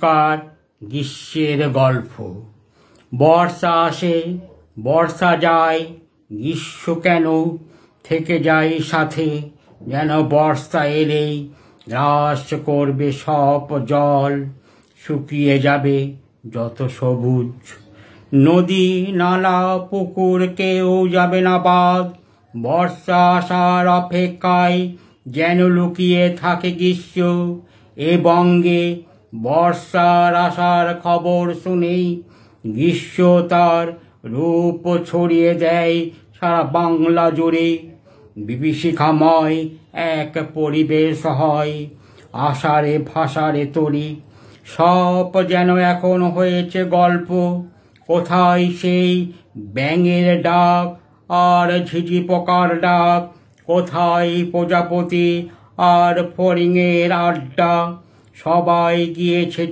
নমস্কার। গ্রীষ্মের গল্প। বর্ষা আসে, বর্ষা যায়, গ্রীষ্ম কেন থেকে যায় সাথে, যেন বর্ষা এলেই গ্রাস করবে সব জল, শুকিয়ে যাবে যত সবুজ। নদী নালা পুকুর কেউ যাবে না বাদ, বর্ষা আসার অপেক্ষায় যেন লুকিয়ে থাকে গ্রীষ্ম। এ বঙ্গে বর্ষার আসার খবর শুনেই গ্রীষ্ম তার রূপ ছড়িয়ে দেয় সারা বাংলা জুড়ে। বিভীষিকাময় এক পরিবেশ হয়, আষাঢ়ে ভাষারে তরি, সব যেন এখন হয়েছে গল্প। কোথায় সেই ব্যাঙের ডাক আর ঝিঝি পোকার ডাক, কোথায় প্রজাপতি আর ফড়িংয়ের আড্ডা, সবাই গিয়েছে